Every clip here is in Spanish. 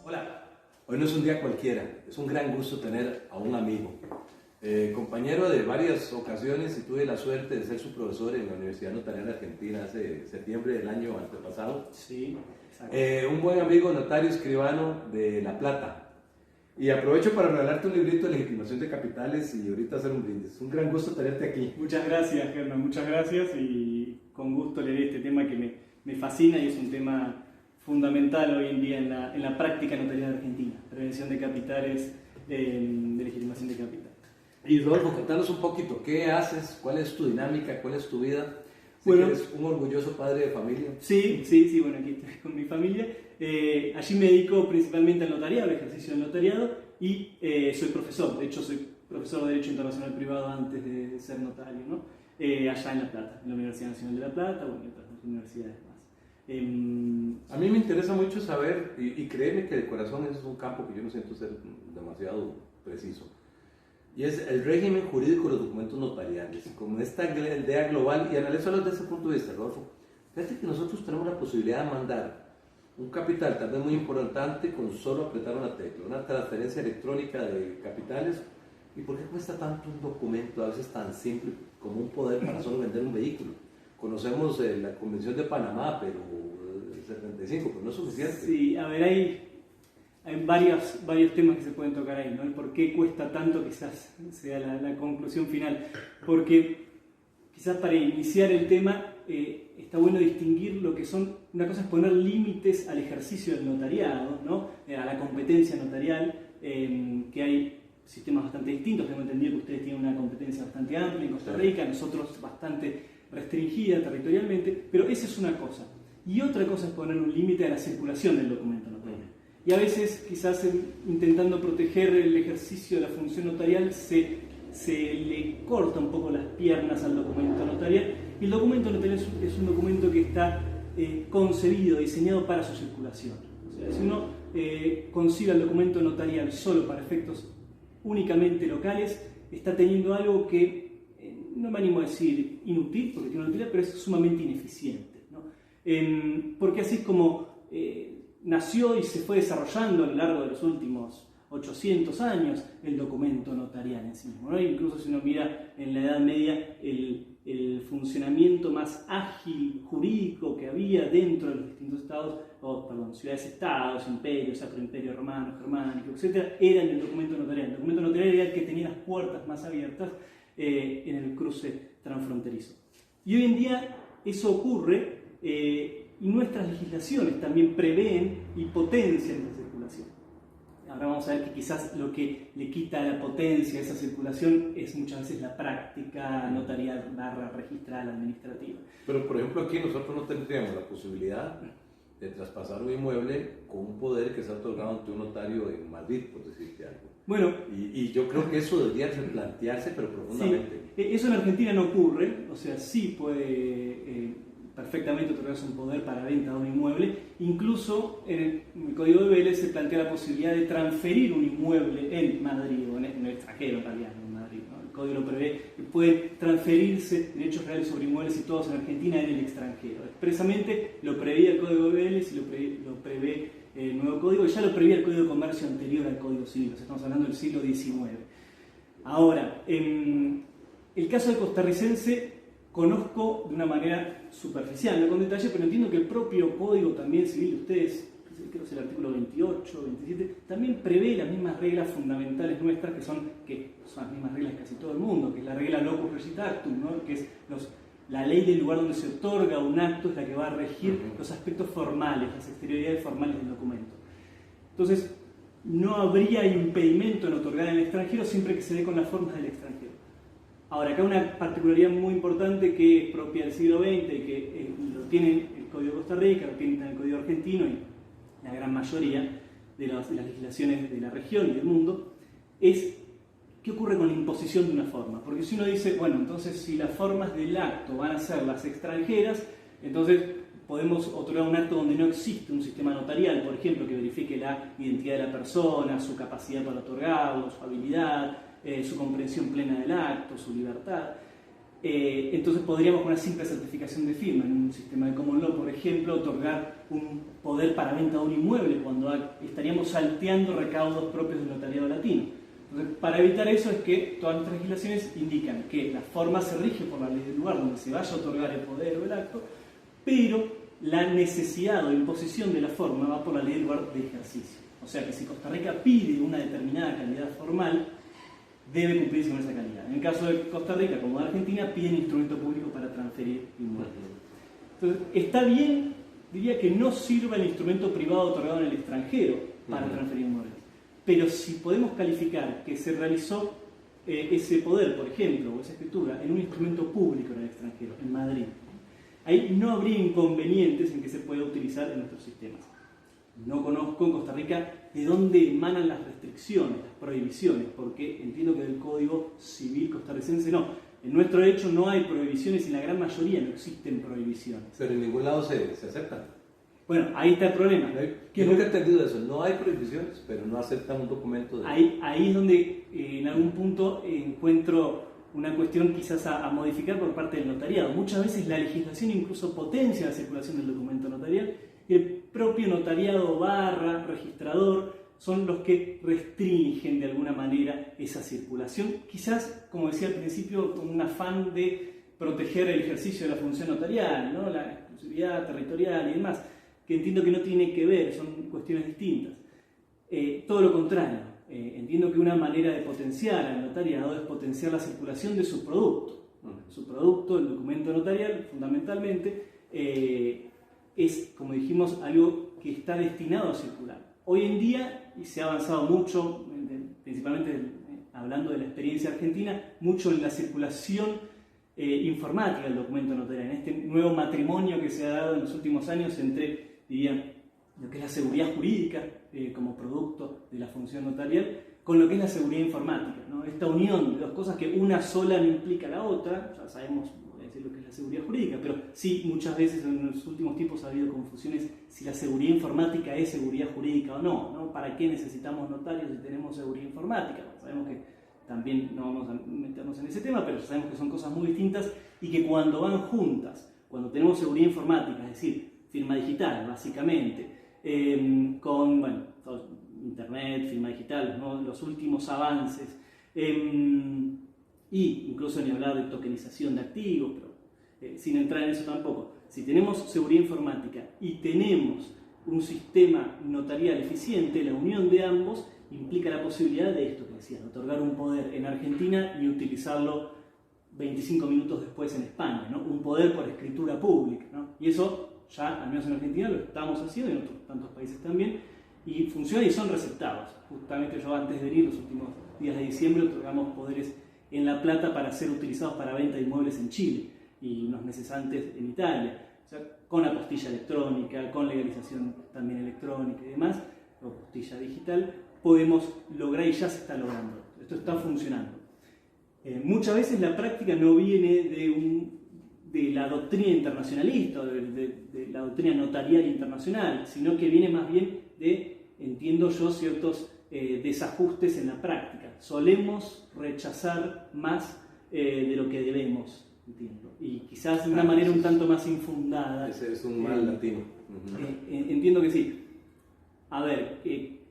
Hola, hoy no es un día cualquiera, es un gran gusto tener a un amigo, compañero de varias ocasiones y tuve la suerte de ser su profesor en la Universidad Notarial Argentina hace septiembre del año antepasado. Sí, exacto. Un buen amigo notario escribano de La Plata. Y aprovecho para regalarte un librito de legitimación de capitales y ahorita hacer un brindis. Un gran gusto tenerte aquí. Muchas gracias, Germán, muchas gracias y con gusto leeré este tema que me fascina y es un tema fundamental hoy en día en la práctica notarial argentina, prevención de capitales, de legitimación de capital. Y Rodolfo, contanos un poquito, ¿qué haces? ¿Cuál es tu dinámica? ¿Cuál es tu vida? Bueno, eres un orgulloso padre de familia. Sí, bueno, aquí estoy con mi familia. Allí me dedico principalmente al notariado, al ejercicio del notariado y soy profesor. De hecho, soy profesor de Derecho Internacional Privado antes de ser notario, ¿no? Allá en La Plata, en la Universidad Nacional de La Plata, bueno, y otras universidades más. A mí me interesa mucho saber, y créeme que de corazón ese es un campo que yo no siento ser demasiado preciso, y es el régimen jurídico de los documentos notariales, con esta idea global, y analizarlo desde ese punto de vista, Rodolfo. Fíjate que nosotros tenemos la posibilidad de mandar un capital tal vez muy importante con solo apretar una tecla, una transferencia electrónica de capitales. ¿Y por qué cuesta tanto un documento a veces tan simple como un poder para solo vender un vehículo? Conocemos la Convención de Panamá, pero el 75, pero no es suficiente. Sí, a ver, hay varios temas que se pueden tocar ahí, ¿no? El por qué cuesta tanto quizás sea la conclusión final. Porque quizás para iniciar el tema está bueno distinguir lo que son, una cosa es poner límites al ejercicio del notariado, ¿no? A la competencia notarial, que hay sistemas bastante distintos. Tengo entendido que ustedes tienen una competencia bastante amplia en Costa Rica, nosotros bastante restringida territorialmente, pero esa es una cosa. Y otra cosa es poner un límite a la circulación del documento notarial. Y a veces, quizás intentando proteger el ejercicio de la función notarial, se le corta un poco las piernas al documento notarial. Y el documento notarial es un documento que está concebido, diseñado para su circulación. O sea, si uno concibe el documento notarial solo para efectos únicamente locales, está teniendo algo que, no me animo a decir inútil, porque tiene una utilidad, pero es sumamente ineficiente, ¿no? Porque así es como nació y se fue desarrollando a lo largo de los últimos 800 años el documento notarial en sí mismo, ¿no? Incluso si uno mira en la Edad Media el funcionamiento más ágil jurídico que había dentro de los distintos estados, ciudades-estados, imperios, Sacro Imperio Romano, Germánico, etc., era en el documento notarial. El documento notarial era el que tenía las puertas más abiertas en el cruce transfronterizo. Y hoy en día eso ocurre y nuestras legislaciones también prevén y potencian esa circulación. Ahora vamos a ver que quizás lo que le quita la potencia a esa circulación es muchas veces la práctica notarial / registral administrativa. Pero por ejemplo aquí nosotros no tendríamos la posibilidad de traspasar un inmueble con un poder que se ha otorgado ante un notario en Madrid, por decirte algo. Bueno, y yo creo que eso debería replantearse, pero profundamente. Sí, eso en Argentina no ocurre, o sea, sí puede perfectamente otorgarse un poder para venta de un inmueble. Incluso en el Código de Vélez se plantea la posibilidad de transferir un inmueble en Madrid, o en el extranjero en realidad, no en Madrid, ¿no? El Código lo prevé, que pueden transferirse derechos reales sobre inmuebles situados en Argentina en el extranjero. Expresamente lo prevé el Código de Vélez y lo prevé el nuevo código, ya lo prevía el Código de Comercio anterior al Código Civil, o sea, estamos hablando del siglo XIX. Ahora, en el caso del costarricense conozco de una manera superficial, no con detalle, pero entiendo que el propio Código también civil de ustedes, creo que es el artículo 28, 27, también prevé las mismas reglas fundamentales nuestras, que son las mismas reglas que casi todo el mundo, que es la regla locus recitactum, ¿no? Que es la ley del lugar donde se otorga un acto, es la que va a regir los aspectos formales, las exterioridades formales del documento. Entonces, no habría impedimento en otorgar en el extranjero siempre que se dé con las formas del extranjero. Ahora, acá una particularidad muy importante que es propia del siglo XX y que lo tiene el Código de Costa Rica, lo tiene el Código argentino y la gran mayoría de las legislaciones de la región y del mundo, es qué ocurre con la imposición de una forma. Porque si uno dice, bueno, entonces si las formas del acto van a ser las extranjeras, entonces podemos otorgar un acto donde no existe un sistema notarial, por ejemplo, que verifique la identidad de la persona, su capacidad para otorgarlo, su habilidad, su comprensión plena del acto, su libertad. entonces podríamos con una simple certificación de firma en un sistema de common law, por ejemplo, otorgar un poder para venta de un inmueble cuando estaríamos salteando recaudos propios del notariado latino. Entonces, para evitar eso es que todas nuestras legislaciones indican que la forma se rige por la ley del lugar donde se vaya a otorgar el poder o el acto, pero la necesidad o imposición de la forma va por la ley del lugar de ejercicio. O sea que si Costa Rica pide una determinada calidad formal, debe cumplirse con esa calidad. En el caso de Costa Rica, como de Argentina, piden instrumento público para transferir inmuebles. Entonces, está bien, diría que no sirva el instrumento privado otorgado en el extranjero para transferir inmuebles. Pero si podemos calificar que se realizó ese poder, por ejemplo, o esa escritura, en un instrumento público en el extranjero, en Madrid, ahí no habría inconvenientes en que se pueda utilizar en nuestros sistemas. No conozco en Costa Rica de dónde emanan las restricciones, las prohibiciones, porque entiendo que del Código Civil costarricense no. En nuestro derecho no hay prohibiciones y en la gran mayoría no existen prohibiciones. Pero en ningún lado se aceptan. Bueno, ahí está el problema. Yo nunca he entendido eso. No hay prohibiciones, pero no aceptan un documento de... Ahí es donde en algún punto encuentro una cuestión quizás a modificar por parte del notariado. Muchas veces la legislación incluso potencia la circulación del documento notarial y el propio notariado / registrador son los que restringen de alguna manera esa circulación. Quizás, como decía al principio, con un afán de proteger el ejercicio de la función notarial, ¿no? La exclusividad territorial y demás, que entiendo que no tiene que ver, son cuestiones distintas. Todo lo contrario, entiendo que una manera de potenciar al notariado es potenciar la circulación de su producto. Su producto, el documento notarial, fundamentalmente, es, como dijimos, algo que está destinado a circular. Hoy en día, y se ha avanzado mucho, principalmente hablando de la experiencia argentina, mucho en la circulación informática del documento notarial, en este nuevo matrimonio que se ha dado en los últimos años entre, diría, lo que es la seguridad jurídica como producto de la función notarial, con lo que es la seguridad informática, ¿no? Esta unión de dos cosas que una sola no implica la otra, ya sabemos lo que es la seguridad jurídica, pero sí, muchas veces en los últimos tiempos ha habido confusiones si la seguridad informática es seguridad jurídica o no, ¿no? ¿Para qué necesitamos notarios si tenemos seguridad informática? Sabemos que también no vamos a meternos en ese tema, pero sabemos que son cosas muy distintas y que cuando van juntas, cuando tenemos seguridad informática, es decir, firma digital, básicamente, con Internet, firma digital, ¿no? Los últimos avances, y incluso ni hablar de tokenización de activos, pero sin entrar en eso tampoco. Si tenemos seguridad informática y tenemos un sistema notarial eficiente, la unión de ambos implica la posibilidad de esto que decía, de otorgar un poder en Argentina y utilizarlo 25 minutos después en España, ¿no? Un poder por escritura pública, ¿no? Y eso ya, al menos en Argentina, lo estamos haciendo y en otros tantos países también, y funciona y son receptados. Justamente yo antes de venir, los últimos días de diciembre, otorgamos poderes en La Plata para ser utilizados para venta de inmuebles en Chile y unos meses antes en Italia, o sea, con apostilla electrónica, con legalización también electrónica y demás, o apostilla digital, podemos lograr y ya se está logrando. Esto está funcionando. Muchas veces la práctica no viene de la doctrina internacionalista, de la doctrina notarial internacional, sino que viene más bien de, entiendo yo, ciertos desajustes en la práctica. Solemos rechazar más de lo que debemos, entiendo. Y quizás de una manera un tanto más infundada. Ese es un mal latino. Entiendo que sí. A ver,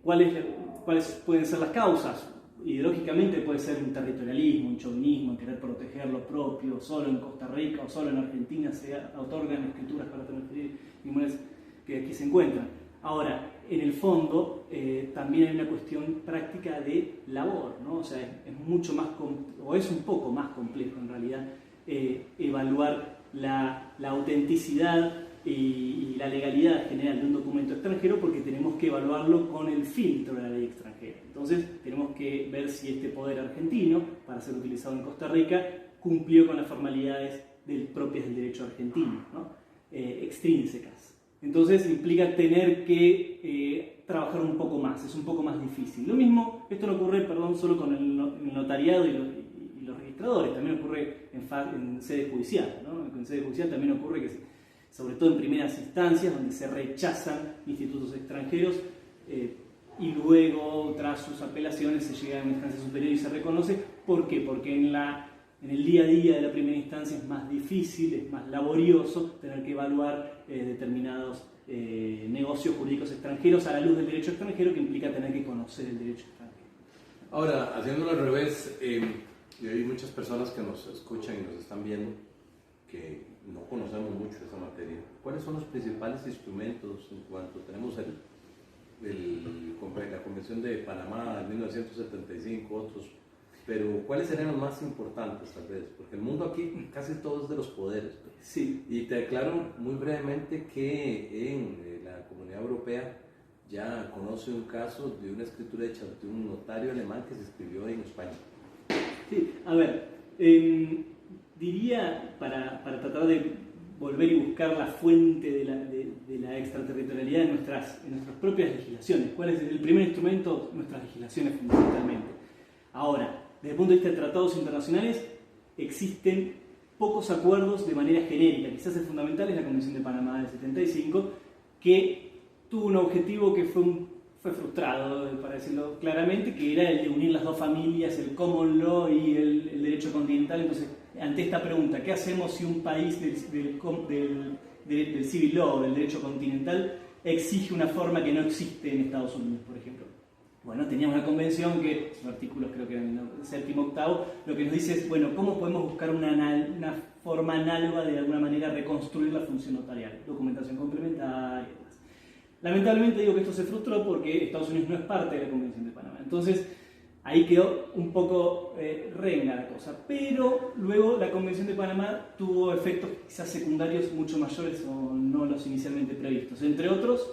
¿cuáles pueden ser las causas? Ideológicamente puede ser un territorialismo, un chauvinismo, querer proteger lo propio. Solo en Costa Rica o solo en Argentina se otorgan escrituras para transferir inmuebles que aquí se encuentran. Ahora, en el fondo, también hay una cuestión práctica de labor, ¿no? O sea, es mucho más, o es un poco más complejo en realidad, evaluar la autenticidad y la legalidad general de un documento extranjero, porque tenemos que evaluarlo con el filtro de la ley extranjera. Entonces, tenemos que ver si este poder argentino, para ser utilizado en Costa Rica, cumplió con las formalidades propias del derecho argentino, ¿no? Extrínsecas. Entonces, implica tener que trabajar un poco más, es un poco más difícil. Lo mismo, esto no ocurre, solo con el notariado y los registradores, también ocurre en sede judicial, ¿no? En sede judicial también ocurre que, sobre todo en primeras instancias, donde se rechazan institutos extranjeros y luego, tras sus apelaciones, se llega a una instancia superior y se reconoce. ¿Por qué? Porque en la en el día a día de la primera instancia es más difícil, es más laborioso tener que evaluar determinados negocios jurídicos extranjeros a la luz del derecho extranjero, que implica tener que conocer el derecho extranjero. Ahora, haciéndolo al revés, hay muchas personas que nos escuchan y nos están viendo que no conocemos mucho esa materia. ¿Cuáles son los principales instrumentos en cuanto tenemos la Convención de Panamá de 1975, otros, pero cuáles serían los más importantes tal vez? Porque el mundo aquí casi todo es de los poderes. Sí. Y te aclaro muy brevemente que en la Comunidad Europea ya conoce un caso de una escritura hecha de un notario alemán que se escribió en España. Sí, a ver, diría, para tratar de volver y buscar la fuente de la extraterritorialidad en nuestras propias legislaciones. ¿Cuál es el primer instrumento? Nuestras legislaciones fundamentalmente. Ahora, desde el punto de vista de tratados internacionales, existen pocos acuerdos de manera genérica. Quizás el fundamental es la Convención de Panamá del 75, que tuvo un objetivo que fue frustrado, para decirlo claramente, que era el de unir las dos familias, el common law y el derecho continental. Entonces, ante esta pregunta, ¿qué hacemos si un país del civil law, del derecho continental, exige una forma que no existe en Estados Unidos, por ejemplo? Bueno, teníamos una convención que, los artículos creo que eran el séptimo, octavo, lo que nos dice es, bueno, ¿cómo podemos buscar una forma análoga de alguna manera reconstruir la función notarial? Documentación complementaria y demás. Lamentablemente digo que esto se frustró porque Estados Unidos no es parte de la Convención de Panamá. Entonces, ahí quedó un poco renga la cosa. Pero luego la Convención de Panamá tuvo efectos quizás secundarios mucho mayores o no los inicialmente previstos. Entre otros,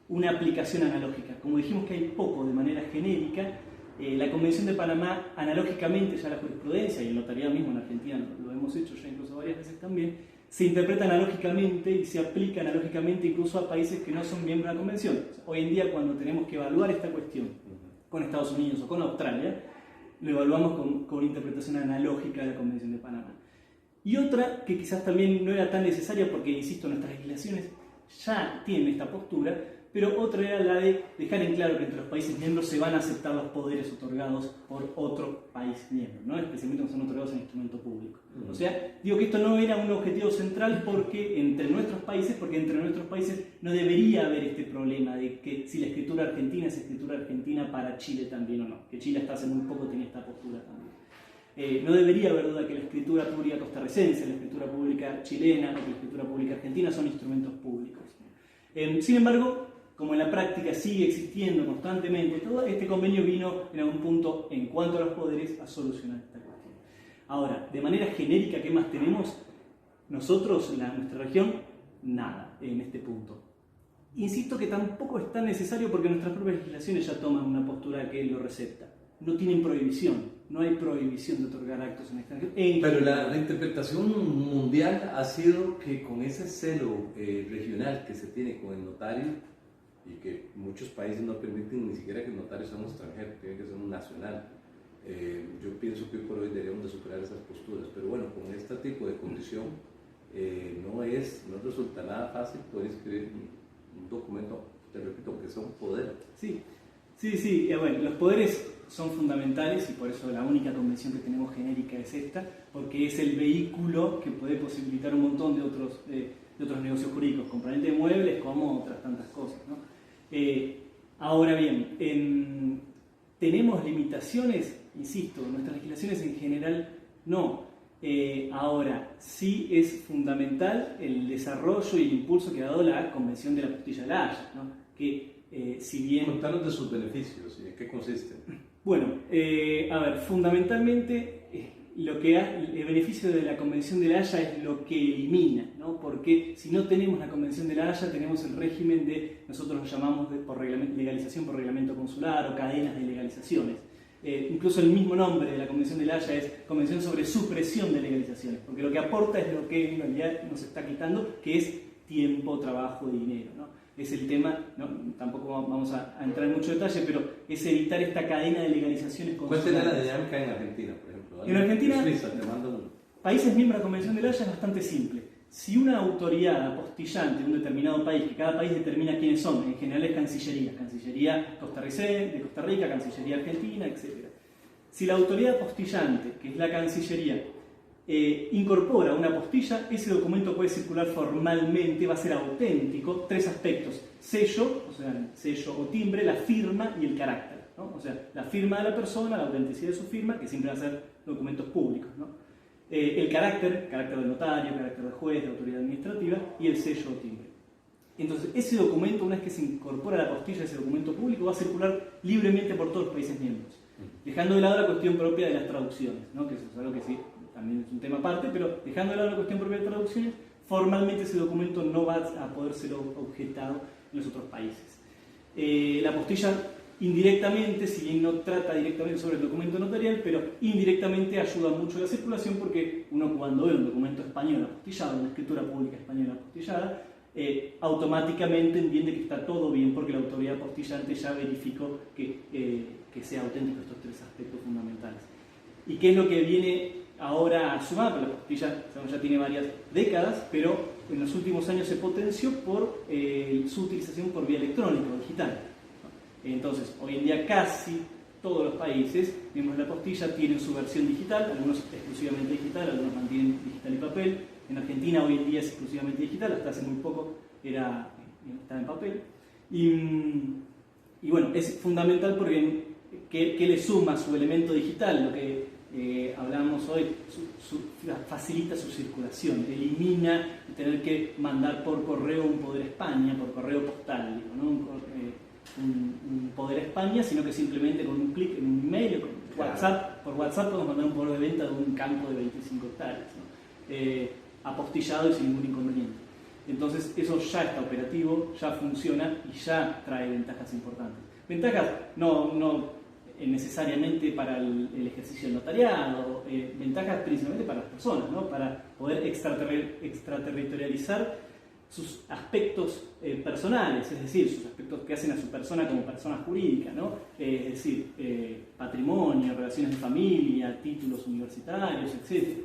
una aplicación analógica. Como dijimos que hay poco de manera genérica, la Convención de Panamá, analógicamente, ya la jurisprudencia y el notariado mismo en Argentina lo hemos hecho ya incluso varias veces también, se interpreta analógicamente y se aplica analógicamente incluso a países que no son miembros de la Convención. O sea, hoy en día, cuando tenemos que evaluar esta cuestión con Estados Unidos o con Australia, lo evaluamos con una interpretación analógica de la Convención de Panamá. Y otra que quizás también no era tan necesaria porque, insisto, nuestras legislaciones ya tienen esta postura, pero otra era la de dejar en claro que entre los países miembros se van a aceptar los poderes otorgados por otro país miembro, ¿no? Especialmente cuando son otorgados en instrumento público. O sea, digo que esto no era un objetivo central porque entre nuestros países no debería haber este problema de que si la escritura argentina es escritura argentina para Chile también o no, que Chile hasta hace muy poco tenía esta postura también. No debería haber duda que la escritura pública costarricense, la escritura pública chilena o la escritura pública argentina son instrumentos públicos. Sin embargo, como en la práctica sigue existiendo constantemente, todo este convenio vino en algún punto, en cuanto a los poderes, a solucionar esta cuestión. Ahora, de manera genérica, ¿qué más tenemos? Nosotros, nuestra región, nada en este punto. Insisto que tampoco es tan necesario porque nuestras propias legislaciones ya toman una postura que lo recepta. No tienen prohibición, no hay prohibición de otorgar actos en extranjero. Pero la interpretación mundial ha sido que con ese celo regional que se tiene con el notario, y que muchos países no permiten ni siquiera que el notario sea un extranjero, tiene que ser un nacional. Yo pienso que hoy por hoy deberíamos de superar esas posturas, pero bueno, con este tipo de condición no resulta nada fácil poder escribir un documento, te repito, que sea un poder. Sí, bueno, los poderes son fundamentales y por eso la única convención que tenemos genérica es esta, porque es el vehículo que puede posibilitar un montón de otros negocios jurídicos, compraventa de muebles como otras tantas cosas, ¿no? Ahora bien, ¿tenemos limitaciones? Insisto, nuestras legislaciones en general no. Ahora, sí es fundamental el desarrollo y el impulso que ha dado la Convención de la Postilla de la Haya, ¿no? Que si bien... Contanos de sus beneficios y en qué consisten. Bueno, fundamentalmente el beneficio de la Convención de la Haya es lo que elimina, ¿no? Porque si no tenemos la Convención de la Haya, tenemos el régimen nosotros lo llamamos legalización por reglamento consular o cadenas de legalizaciones. Incluso el mismo nombre de la Convención de la Haya es Convención sobre supresión de legalizaciones, porque lo que aporta es lo que en realidad nos está quitando, que es tiempo, trabajo y dinero, ¿no? Es el tema, ¿no? Tampoco vamos a entrar en mucho detalle, pero es evitar esta cadena de legalizaciones consulares. ¿Cuál sería la dinámica en Argentina, por ejemplo? En Argentina, Suiza, te mando países miembros de la Convención de la Haya es bastante simple. Si una autoridad apostillante de un determinado país, que cada país determina quiénes son, en general es Cancillería costarricense, de Costa Rica, Cancillería argentina, etc. Si la autoridad apostillante, que es la Cancillería, incorpora una apostilla, ese documento puede circular formalmente, va a ser auténtico. 3 aspectos: sello, o sea, sello o timbre, la firma y el carácter, ¿no? O sea, la firma de la persona, la autenticidad de su firma, que siempre va a ser documentos públicos, ¿no? El carácter de notario, carácter de juez, de autoridad administrativa, y el sello o timbre. Entonces, ese documento, una vez que se incorpora a la apostilla, ese documento público, va a circular libremente por todos los países miembros, dejando de lado la cuestión propia de las traducciones, ¿no? Que eso es algo que sí, también es un tema aparte, pero dejando de lado la cuestión propia de traducciones, formalmente ese documento no va a poder ser objetado en los otros países. La apostilla indirectamente, si bien no trata directamente sobre el documento notarial, pero indirectamente ayuda mucho a la circulación, porque uno, cuando ve un documento español apostillado, una escritura pública española apostillada, automáticamente entiende que está todo bien, porque la autoridad apostillante ya verificó que sea auténtico estos 3 aspectos fundamentales. ¿Y qué es lo que viene ahora a sumar? La apostilla ya tiene varias décadas, pero en los últimos años se potenció por su utilización por vía electrónica o digital. Entonces, hoy en día casi todos los países miembros de la apostilla tienen su versión digital, algunos exclusivamente digital, algunos mantienen digital y papel. En Argentina hoy en día es exclusivamente digital, hasta hace muy poco estaba en papel. Y bueno, es fundamental porque ¿qué le suma su elemento digital? Lo que hablábamos hoy, facilita su circulación, elimina tener que mandar por correo un Poder España, por correo postal, digo, ¿no? Un Poder España, sino que simplemente con un clic en un email o con WhatsApp, por WhatsApp podemos mandar un poder de venta de un campo de 25 hectáreas, ¿no? Apostillado y sin ningún inconveniente. Entonces eso ya está operativo, ya funciona y ya trae ventajas importantes. Ventajas no necesariamente para el ejercicio del notariado, ventajas principalmente para las personas, ¿no? Para poder extraterritorializar sus aspectos personales, es decir, sus aspectos que hacen a su persona como persona jurídica, ¿no? Es decir, patrimonio, relaciones de familia, títulos universitarios, etc.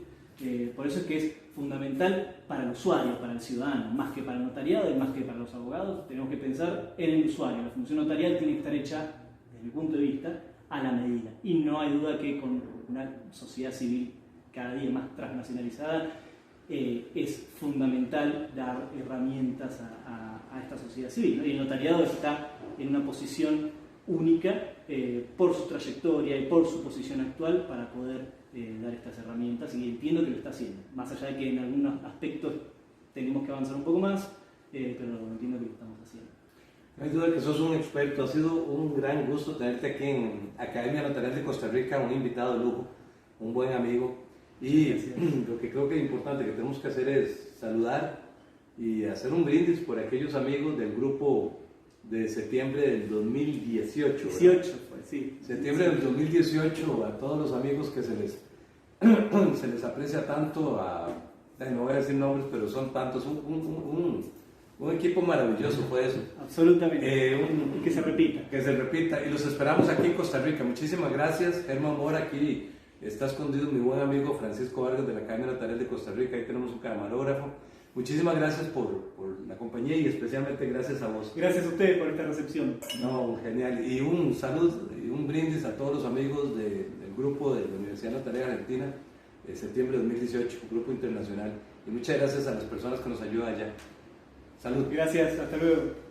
Por eso es que es fundamental para el usuario, para el ciudadano, más que para el notariado y más que para los abogados. Tenemos que pensar en el usuario. La función notarial tiene que estar hecha, desde mi punto de vista, a la medida. Y no hay duda que con una sociedad civil cada día más transnacionalizada, es fundamental dar herramientas a esta sociedad civil, ¿no? Y el notariado está en una posición única por su trayectoria y por su posición actual para poder dar estas herramientas, y entiendo que lo está haciendo, más allá de que en algunos aspectos tenemos que avanzar un poco más, pero entiendo que lo estamos haciendo. No hay duda que sos un experto. Ha sido un gran gusto tenerte aquí en Academia Notarial de Costa Rica, un invitado de lujo, un buen amigo. Y lo que creo que es importante que tenemos que hacer es saludar y hacer un brindis por aquellos amigos del grupo de septiembre del 2018. 18, pues sí. Septiembre del 2018, a todos los amigos que se les aprecia tanto, no voy a decir nombres, pero son tantos, un equipo maravilloso fue eso. Absolutamente. Y que se repita. Que se repita. Y los esperamos aquí en Costa Rica. Muchísimas gracias. Germán Mora, aquí está escondido mi buen amigo Francisco Vargas de la Academia Notarial de Costa Rica. Ahí tenemos un camarógrafo. Muchísimas gracias por la compañía y especialmente gracias a vos. Gracias a ustedes por esta recepción. No, genial. Y un saludo y un brindis a todos los amigos del grupo de la Universidad Notaria Argentina, septiembre de 2018, un grupo internacional. Y muchas gracias a las personas que nos ayudan allá. Salud. Gracias, hasta luego.